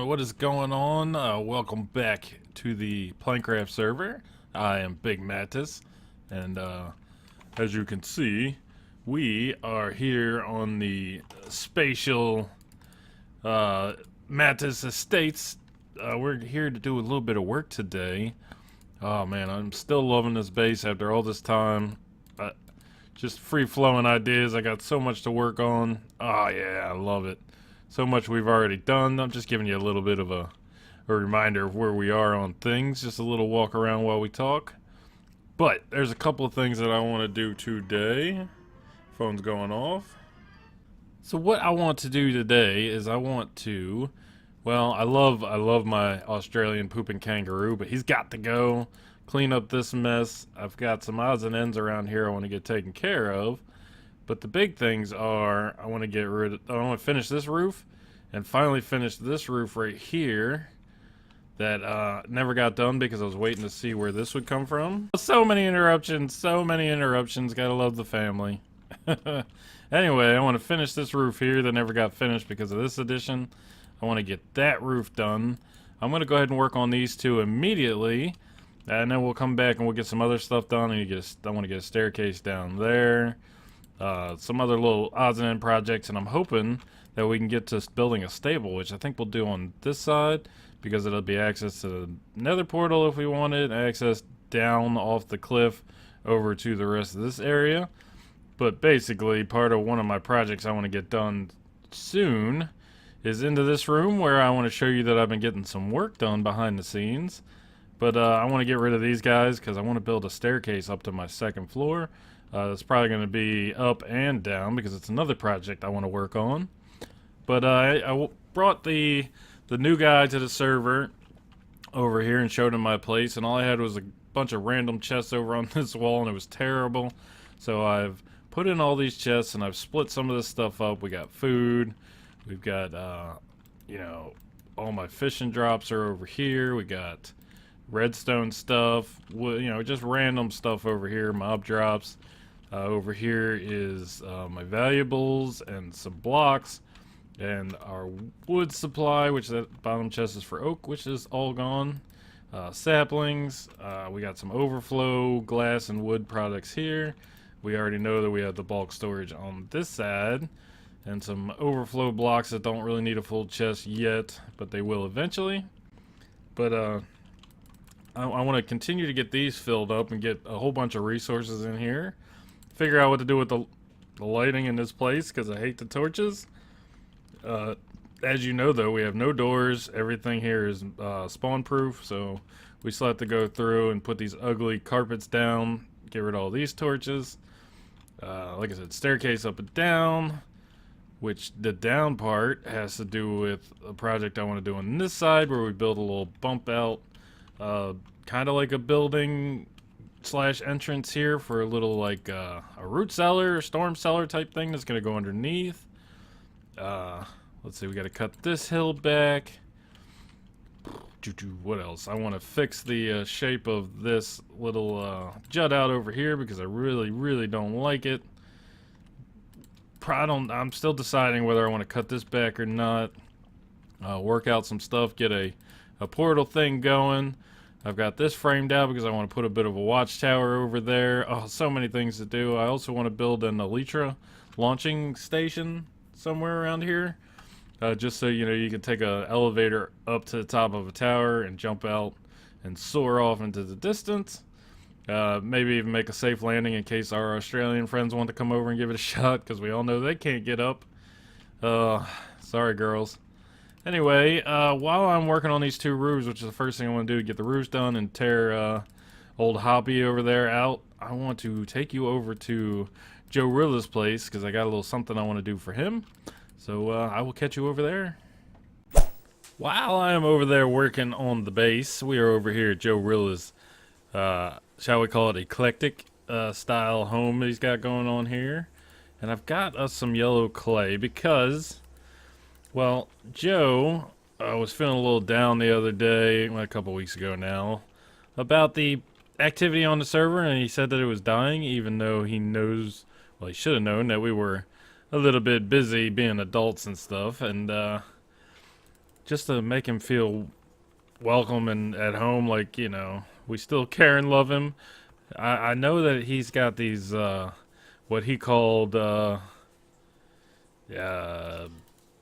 what is going on? Welcome back to the PlankCraft server. I am Big Mattis, and as you can see, we are here on the spatial Mattis Estates. We're here to do a little bit of work today. Oh man, I'm still loving this base after all this time. Just free-flowing ideas. I got so much to work on. Oh yeah, I love it. So much we've already done. I'm just giving you a little bit of a reminder of where we are on things. Just a little walk around while we talk. But there's a couple of things that I want to do today. Phone's going off. So what I want to do today is I want to, well, I love my Australian pooping kangaroo, but he's got to go. Clean up this mess. I've got some odds and ends around here I want to get taken care of. But the big things are, I want to finish this roof and finally finish this roof right here that never got done because I was waiting to see where this would come from. So many interruptions, gotta love the family. Anyway, I want to finish this roof here that never got finished because of this addition. I want to get that roof done. I'm going to go ahead and work on these two immediately. And then we'll come back and we'll get some other stuff done. And I want to get a staircase down there. Some other little odds and end projects. And I'm hoping that we can get to building a stable, which I think we'll do on this side. Because it'll be access to the nether portal if we want it. Access down off the cliff over to the rest of this area. But basically, part of one of my projects I want to get done soon is into this room where I want to show you that I've been getting some work done behind the scenes. But I want to get rid of these guys because I want to build a staircase up to my second floor. It's probably going to be up and down because it's another project I want to work on. But I brought the new guy to the server over here and showed him my place. And all I had was a bunch of random chests over on this wall and it was terrible. So I've put in all these chests and I've split some of this stuff up. We got food. We've got, you know, all my fishing drops are over here. We got redstone stuff, you know, just random stuff over here, mob drops. Over here is my valuables and some blocks and our wood supply, which that bottom chest is for oak, which is all gone. Saplings, we got some overflow glass and wood products here. We already know that we have the bulk storage on this side and some overflow blocks that don't really need a full chest yet, but they will eventually. But I want to continue to get these filled up and get a whole bunch of resources in here. Figure out what to do with the lighting in this place because I hate the torches. As you know, though, we have no doors. Everything here is spawn proof, so we still have to go through and put these ugly carpets down, get rid of all these torches. Like I said, staircase up and down, which the down part has to do with a project I want to do on this side where we build a little bump out. Kind of like a building slash entrance here for a little like a root cellar or storm cellar type thing that's going to go underneath. Let's see, we got to cut this hill back. What else? I want to fix the shape of this little jut out over here because I really don't like it. I'm still deciding whether I want to cut this back or not. Work out some stuff, get a portal thing going. I've got this framed out because I want to put a bit of a watchtower over there. Oh, so many things to do. I also want to build an Elytra launching station somewhere around here. Just so you know, you can take an elevator up to the top of a tower and jump out and soar off into the distance. Maybe even make a safe landing in case our Australian friends want to come over and give it a shot because we all know they can't get up. Sorry, girls. Anyway, while I'm working on these two roofs, which is the first thing I want to do to get the roofs done and tear old Hoppy over there out, I want to take you over to Joerilla's place because I got a little something I want to do for him. So I will catch you over there. While I am over there working on the base, we are over here at Joerilla's, shall we call it eclectic style home that he's got going on here. And I've got us some yellow clay because, well, Joe was feeling a little down the other day, well, a couple weeks ago now, about the activity on the server, and he said that it was dying, even though he knows, well, he should have known that we were a little bit busy being adults and stuff. And just to make him feel welcome and at home, like, you know, we still care and love him. I know that he's got these, what he called, uh,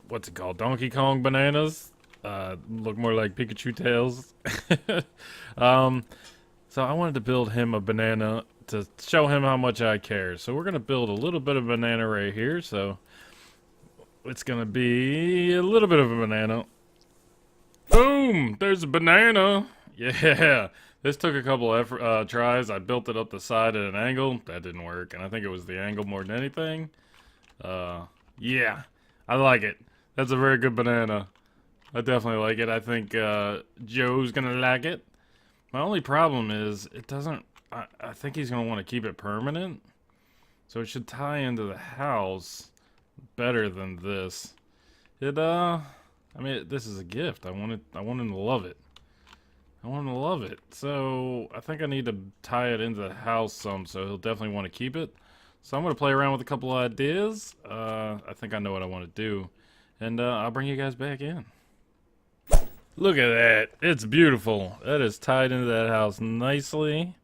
what's it called? Donkey Kong bananas. Look more like Pikachu tails. um, so I wanted to build him a banana to show him how much I care. So we're gonna build a little bit of banana right here. So it's gonna be a little bit of a banana. Boom! There's a banana. Yeah. This took a couple tries. I built it up the side at an angle. That didn't work, and I think it was the angle more than anything. Yeah, I like it. That's a very good banana. I definitely like it. I think Joe's gonna like it. My only problem is it doesn't. I think he's gonna want to keep it permanent, so it should tie into the house better than this. I mean, this is a gift. I want him to love it. I want him to love it. So I think I need to tie it into the house some, so he'll definitely want to keep it. So I'm gonna play around with a couple of ideas. I think I know what I want to do, and I'll bring you guys back in. Look at that. It's beautiful. That is tied into that house nicely.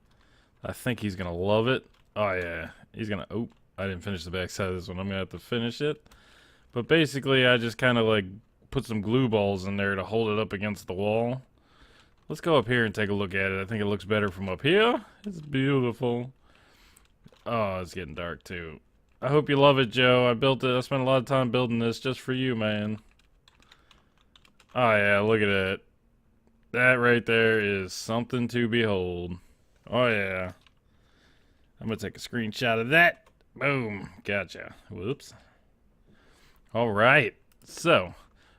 I think he's gonna love it. Oh yeah, he's gonna. Oh, I didn't finish the back side of this one. I'm gonna have to finish it. But basically, I just kind of like put some glue balls in there to hold it up against the wall. Let's go up here and take a look at it. I think it looks better from up here. It's beautiful. Oh, it's getting dark too. I hope you love it, Joe. I built it. I spent a lot of time building this just for you, man. Oh yeah, look at that. That right there is something to behold. Oh yeah. I'm gonna take a screenshot of that. Boom. Gotcha. Whoops. Alright. So,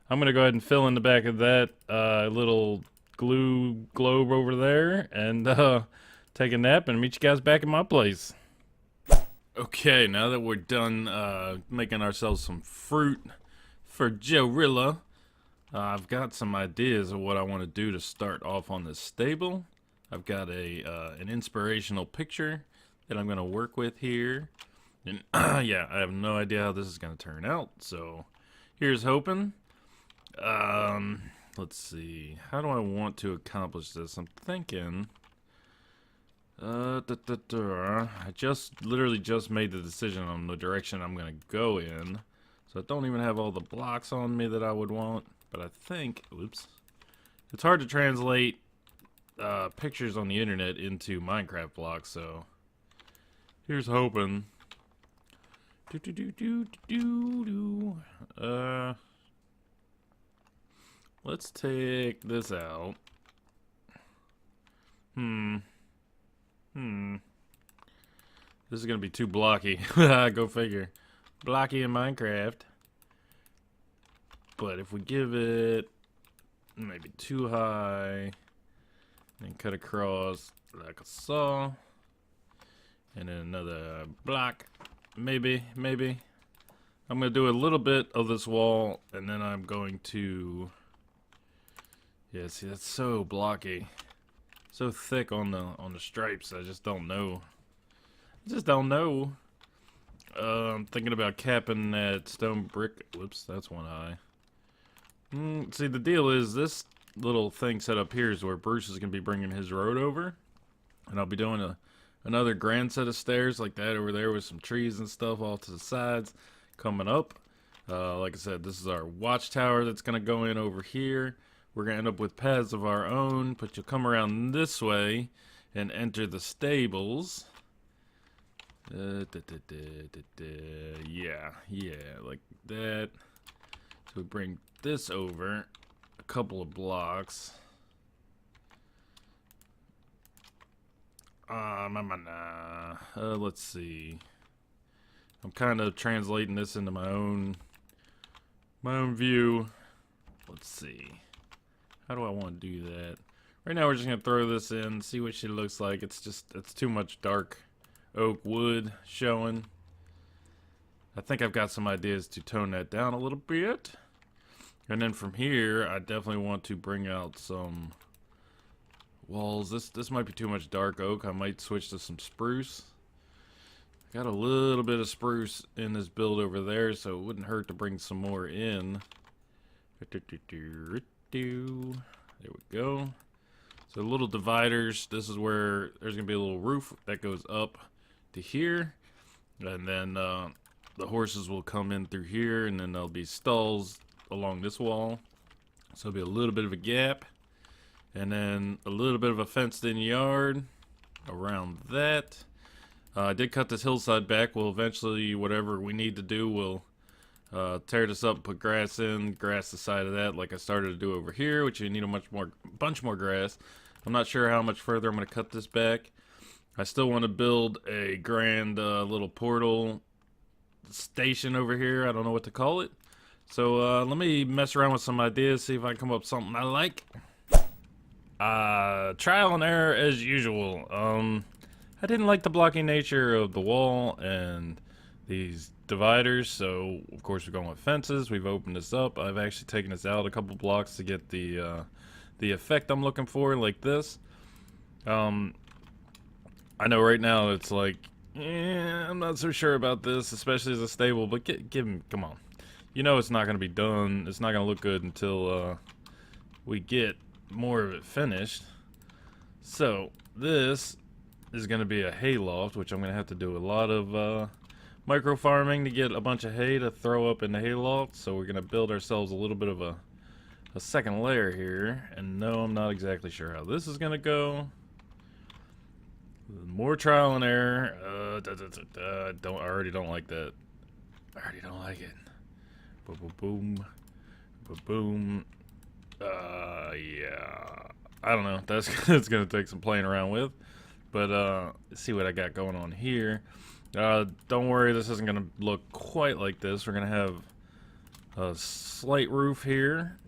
I'm gonna go ahead and fill in the back of that little glue globe over there and take a nap and meet you guys back at my place. Okay, now that we're done making ourselves some fruit for Joerilla, I've got some ideas of what I want to do to start off on this stable. I've got an inspirational picture that I'm going to work with here. And yeah, I have no idea how this is going to turn out, so here's hoping. Let's see. How do I want to accomplish this? I'm thinking... I literally just made the decision on the direction I'm going to go in. So I don't even have all the blocks on me that I would want. But I think, oops, it's hard to translate pictures on the internet into Minecraft blocks, so here's hoping. Let's take this out. This is gonna be too blocky. Go figure. Blocky in Minecraft. But if we give it maybe too high, and cut across like a saw, and then another block, maybe. I'm gonna do a little bit of this wall, and then I'm going to, yeah, see, that's so blocky, so thick on the stripes. I just don't know. I'm thinking about capping that stone brick. Whoops, that's one eye. See, the deal is this little thing set up here is where Bruce is going to be bringing his road over. And I'll be doing another grand set of stairs like that over there with some trees and stuff off to the sides coming up. Like I said, this is our watchtower that's going to go in over here. We're going to end up with paths of our own, but you'll come around this way and enter the stables. Yeah, like that. So we bring this over a couple of blocks. Let's see. I'm kind of translating this into my own view. Let's see. How do I want to do that? Right now we're just gonna throw this in, see what she looks like. It's too much dark oak wood showing. I think I've got some ideas to tone that down a little bit. And then from here, I definitely want to bring out some walls. This might be too much dark oak. I might switch to some spruce. Got a little bit of spruce in this build over there, so it wouldn't hurt to bring some more in. There we go. So little dividers. This is where there's gonna be a little roof that goes up to here, and then the horses will come in through here, and then there'll be stalls along this wall. So there'll be a little bit of a gap, and then a little bit of a fenced-in yard around that. I did cut this hillside back. We'll eventually, whatever we need to do, we'll tear this up, put grass in, grass the side of that like I started to do over here, which you need a bunch more grass. I'm not sure how much further I'm going to cut this back. I still want to build a grand little portal station over here. I don't know what to call it. So let me mess around with some ideas, see if I can come up with something I like. Trial and error as usual. I didn't like the blocking nature of the wall and these dividers, so of course we're going with fences. We've opened this up. I've actually taken this out a couple blocks to get the effect I'm looking for, like this. I know right now it's like, I'm not so sure about this, especially as a stable, but come on. You know it's not going to be done. It's not going to look good until we get more of it finished. So this is going to be a hay loft, which I'm going to have to do a lot of micro farming to get a bunch of hay to throw up in the hay loft. So we're going to build ourselves a little bit of a second layer here. And no, I'm not exactly sure how this is going to go. More trial and error. I already don't like that. I already don't like it. Boom, boom, boom, boom. Yeah. I don't know. That's it's gonna take some playing around with. But let's see what I got going on here. Don't worry, this isn't gonna look quite like this. We're gonna have a slight roof here.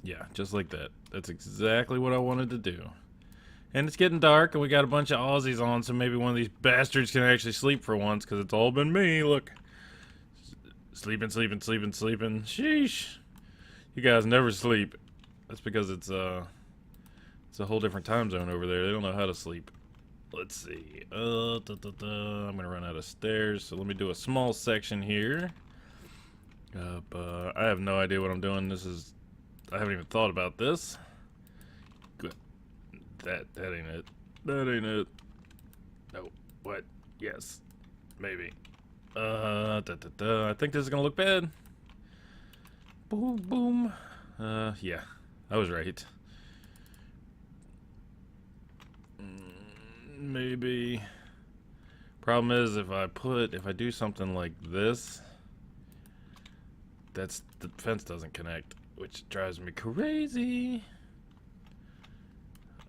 Yeah, just like that. That's exactly what I wanted to do. And it's getting dark, and we got a bunch of Aussies on, so maybe one of these bastards can actually sleep for once, because it's all been me. Look. Sleeping. Sheesh. You guys never sleep. That's because it's a whole different time zone over there. They don't know how to sleep. Let's see. I'm going to run out of stairs, so let me do a small section here. I have no idea what I'm doing. I haven't even thought about this. Good. That ain't it. That ain't it. No. What? Yes. Maybe. I think this is gonna look bad. Boom, boom. Yeah. I was right. Maybe. Problem is, if I do something like this, the fence doesn't connect, which drives me crazy.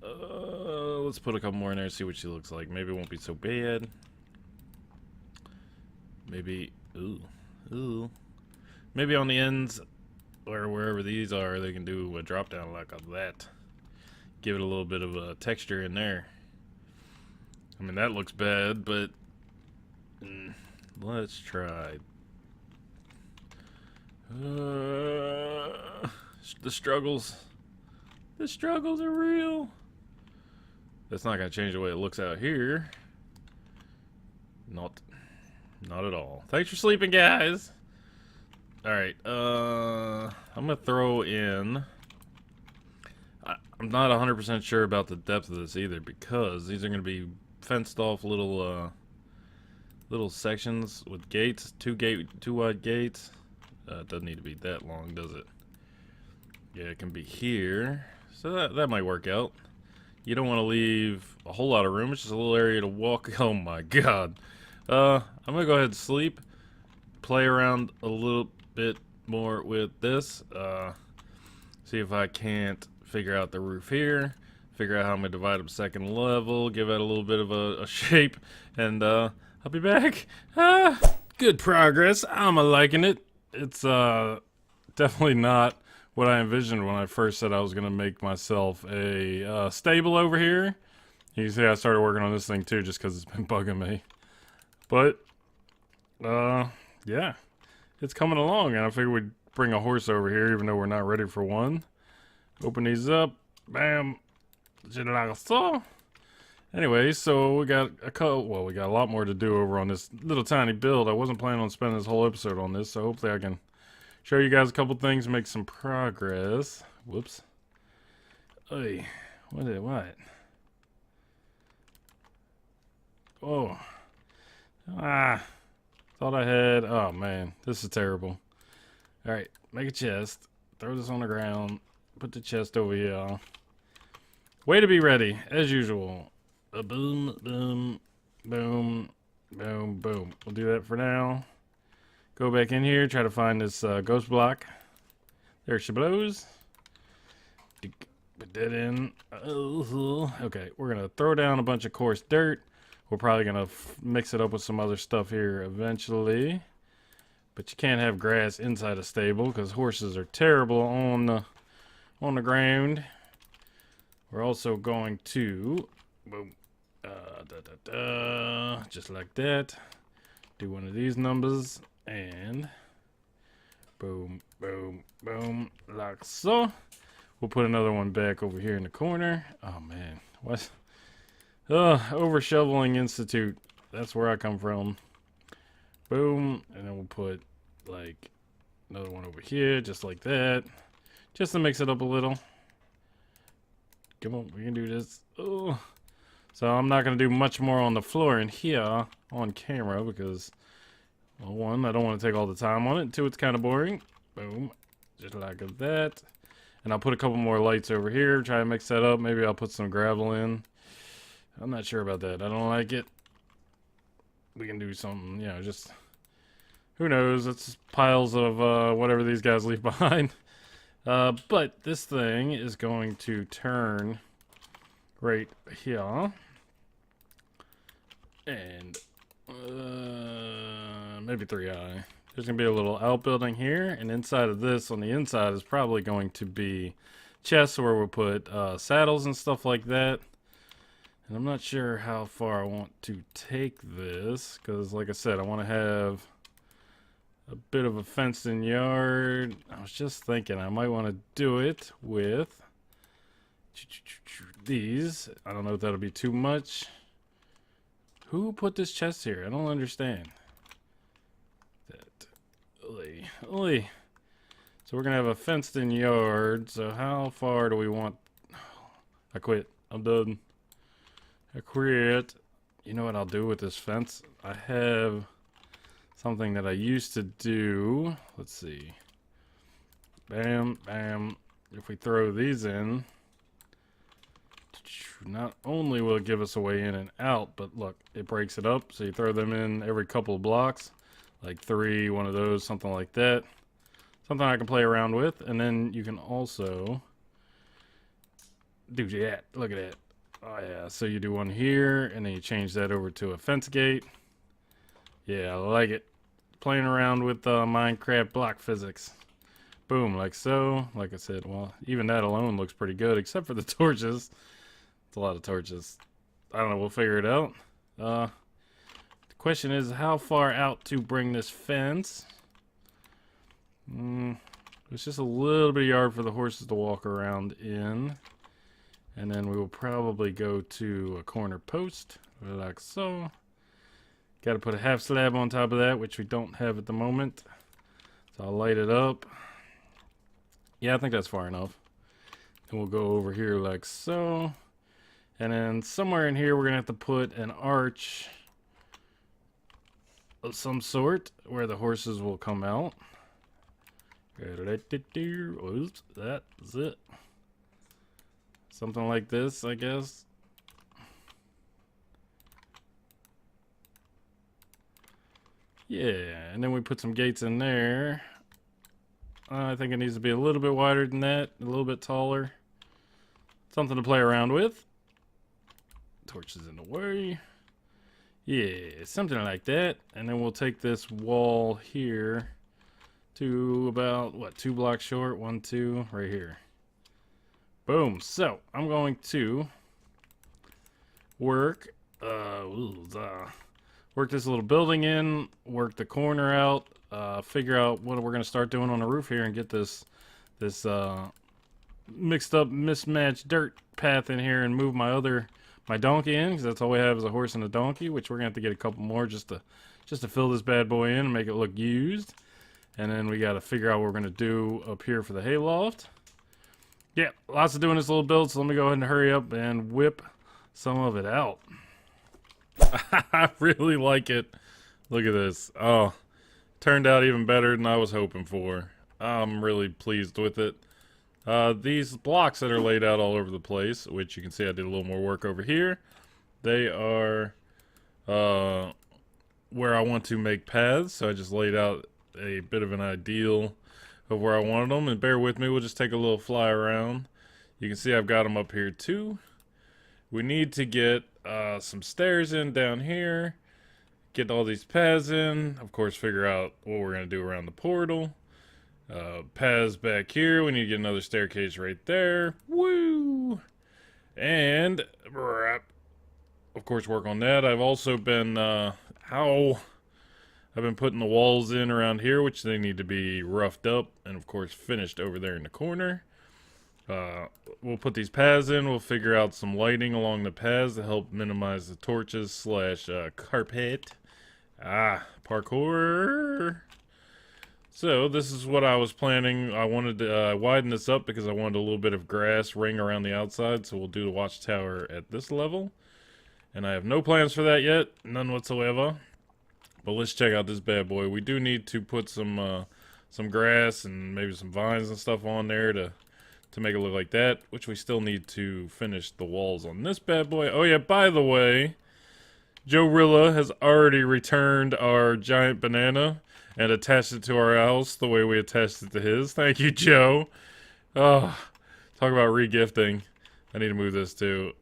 Let's put a couple more in there, see what she looks like. Maybe it won't be so bad. Maybe, ooh. Maybe on the ends, or wherever these are, they can do a drop down like that. Give it a little bit of a texture in there. I mean, that looks bad, but let's try. The struggles are real. That's not gonna change the way it looks out here. Not at all. Thanks for sleeping, guys. Alright, I'm gonna throw in... I'm not 100% sure about the depth of this either, because these are gonna be fenced off little sections with gates, two wide gates. It doesn't need to be that long, does it? Yeah, it can be here. So that might work out. You don't want to leave a whole lot of room. It's just a little area to walk. Oh my god. I'm gonna go ahead and sleep. Play around a little bit more with this. See if I can't figure out the roof here. Figure out how I'm gonna divide up second level. Give it a little bit of a shape. And I'll be back. Good progress. I'm liking it. It's definitely not what I envisioned when I first said I was gonna make myself a stable over here. You can see I started working on this thing too, just because it's been bugging me. But yeah, it's coming along, and I figured we'd bring a horse over here, even though we're not ready for one. Open these up, bam, just like so. Anyway, so we got we got a lot more to do over on this little tiny build. I wasn't planning on spending this whole episode on this, so hopefully I can show you guys a couple things, make some progress. Whoops. Hey, what? Oh. Ah. Thought I had. Oh, man. This is terrible. Alright, make a chest. Throw this on the ground. Put the chest over here. Way to be ready, as usual. Boom, boom, boom, boom, boom. We'll do that for now. Go back in here, try to find this ghost block. There she blows. Put that in. Okay, we're going to throw down a bunch of coarse dirt. We're probably going to mix it up with some other stuff here eventually. But you can't have grass inside a stable because horses are terrible on the ground. We're also going to, boom, just like that. Do one of these numbers and boom, boom, boom, like so. We'll put another one back over here in the corner. Oh man, what? Over shoveling institute. That's where I come from. Boom, and then we'll put like another one over here, just like that, just to mix it up a little. Come on, we can do this. Oh, so I'm not gonna do much more on the floor in here on camera because, well, one, I don't want to take all the time on it. Two, it's kind of boring. Boom, just like that. And I'll put a couple more lights over here. Try to mix that up. Maybe I'll put some gravel in. I'm not sure about that. I don't like it. We can do something, you know, just, who knows? It's piles of whatever these guys leave behind. But this thing is going to turn right here. And maybe 3i. There's going to be a little outbuilding here. And inside of this, on the inside, is probably going to be chests where we'll put saddles and stuff like that. And I'm not sure how far I want to take this. Because, like I said, I want to have a bit of a fenced-in yard. I was just thinking I might want to do it with these. I don't know if that'll be too much. Who put this chest here? I don't understand. Oy. So we're gonna have a fenced-in yard. So how far do we want? I quit. I'm done. I quit. You know what I'll do with this fence? I have something that I used to do. Let's see. Bam, bam. If we throw these in, not only will it give us a way in and out, but look, it breaks it up. So you throw them in every couple of blocks, like 3, one of those, something like that. Something I can play around with. And then you can also do that. Look at that. Oh yeah, so you do one here, and then you change that over to a fence gate. Yeah, I like it. Playing around with Minecraft block physics. Boom, like so. Like I said, well, even that alone looks pretty good, except for the torches. It's a lot of torches. I don't know, we'll figure it out. The question is, how far out to bring this fence? It's just a little bit of yard for the horses to walk around in. And then we will probably go to a corner post, like so. Got to put a half slab on top of that, which we don't have at the moment. So I'll light it up. Yeah, I think that's far enough. And we'll go over here like so. And then somewhere in here, we're going to have to put an arch of some sort where the horses will come out. Oops, that's it. Something like this, I guess. Yeah, and then we put some gates in there. I think it needs to be a little bit wider than that, a little bit taller. Something to play around with. Torches in the way. Yeah, something like that. And then we'll take this wall here to about, what, 2 blocks short? 1, 2, right here. Boom. So, I'm going to work this little building in, work the corner out, figure out what we're going to start doing on the roof here and get this mixed up, mismatched dirt path in here and move my donkey in, because that's all we have is a horse and a donkey, which we're going to have to get a couple more just to fill this bad boy in and make it look used. And then we got to figure out what we're going to do up here for the hayloft. Yeah, lots of doing this little build, so let me go ahead and hurry up and whip some of it out. I really like it. Look at this. Oh, turned out even better than I was hoping for. I'm really pleased with it. These blocks that are laid out all over the place, which you can see I did a little more work over here, they are where I want to make paths. So I just laid out a bit of an ideal of where I wanted them. And bear with me, we'll just take a little fly around. You can see I've got them up here too. We need to get some stairs in down here. Get all these paths in. Of course, figure out what we're going to do around the portal. Paths back here. We need to get another staircase right there. Woo! And, of course, work on that. I've also been, I've been putting the walls in around here, which they need to be roughed up and, of course, finished over there in the corner. We'll put these paths in. We'll figure out some lighting along the paths to help minimize the torches slash carpet. Parkour. So this is what I was planning. I wanted to widen this up because I wanted a little bit of grass ring around the outside. So we'll do the watchtower at this level. And I have no plans for that yet. None whatsoever. But let's check out this bad boy. We do need to put some grass and maybe some vines and stuff on there to make it look like that, which we still need to finish the walls on this bad boy. Oh yeah, by the way, Joerilla has already returned our giant banana and attached it to our house the way we attached it to his. Thank you, Joe. Oh, talk about regifting. I need to move this too.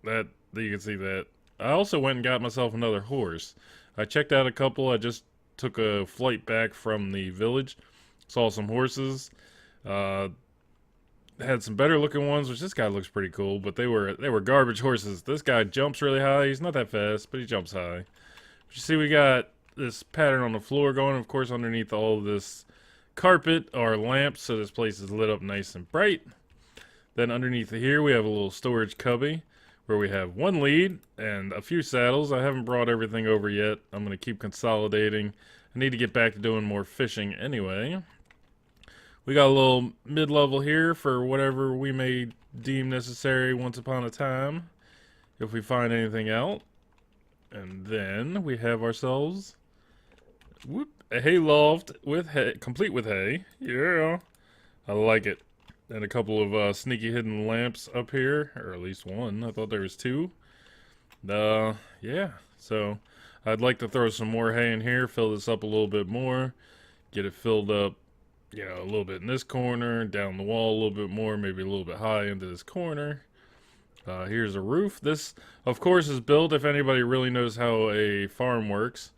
That you can see that. I also went and got myself another horse. I checked out a couple. I just took a flight back from the village. Saw some horses. Had some better looking ones, which this guy looks pretty cool, but they were garbage horses. This guy jumps really high. He's not that fast, but he jumps high. But you see we got this pattern on the floor going, of course, underneath all of this carpet are lamps, so this place is lit up nice and bright. Then underneath here we have a little storage cubby where we have one lead and a few saddles. I haven't brought everything over yet. I'm going to keep consolidating. I need to get back to doing more fishing anyway. We got a little mid-level here for whatever we may deem necessary once upon a time, if we find anything out. And then we have ourselves a hay loft with hay, complete with hay. Yeah, I like it. And a couple of sneaky hidden lamps up here, or at least one. I thought there was two. Yeah. So I'd like to throw some more hay in here, fill this up a little bit more, get it filled up. You know, a little bit in this corner, down the wall a little bit more, maybe a little bit high into this corner. Here's a roof. This, of course, is built if anybody really knows how a farm works.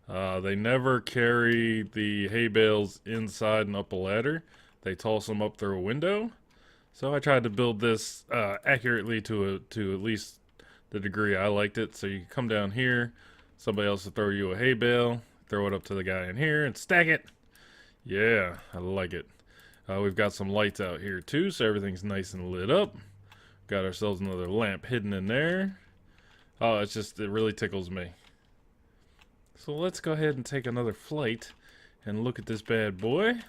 They never carry the hay bales inside and up a ladder. They toss them up through a window. So I tried to build this accurately to at least the degree I liked it. So you can come down here, somebody else will throw you a hay bale, throw it up to the guy in here, and stack it. Yeah, I like it. We've got some lights out here too, so everything's nice and lit up. Got ourselves another lamp hidden in there. Oh, it really tickles me. So let's go ahead and take another flight and look at this bad boy.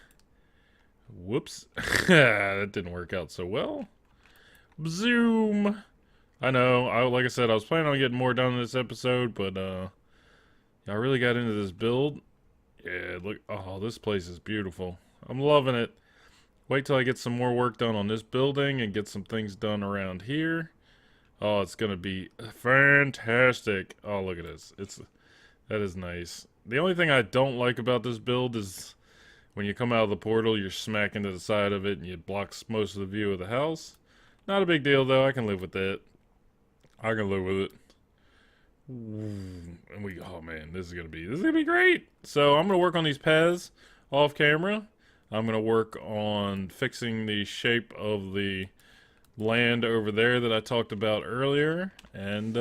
Whoops. That didn't work out so well. Zoom. I know, like I said, I was planning on getting more done in this episode, but I really got into this build. Yeah, look, oh, this place is beautiful. I'm loving it. Wait till I get some more work done on this building and get some things done around here. Oh, it's gonna be fantastic. Oh, look at this. That is nice. The only thing I don't like about this build is when you come out of the portal, you're smacking to the side of it and it blocks most of the view of the house. Not a big deal though, I can live with that. I can live with it. And oh man, this is gonna be great. So I'm gonna work on these paths off camera. I'm gonna work on fixing the shape of the land over there that I talked about earlier, and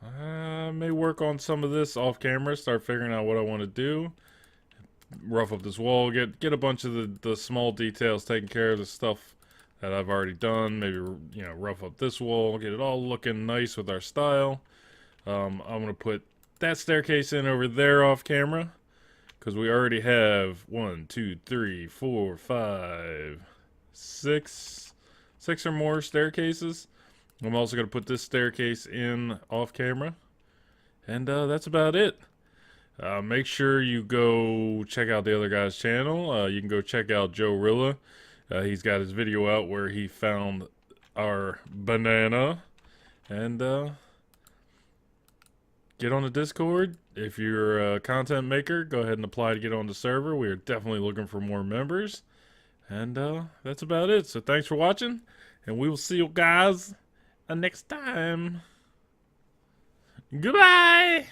I may work on some of this off camera. Start figuring out what I want to do. Rough up this wall. Get a bunch of the small details taken care of. The stuff that I've already done. Maybe, you know, rough up this wall, get it all looking nice with our style. I'm going to put that staircase in over there off camera, because we already have 1, 2, 3, 4, 5, six or more staircases. I'm also going to put this staircase in off camera. And that's about it. Make sure you go check out the other guy's channel. You can go check out Joerilla. He's got his video out where he found our banana. And get on the Discord. If you're a content maker, go ahead and apply to get on the server. We are definitely looking for more members. And that's about it. So thanks for watching. And we will see you guys next time. Goodbye!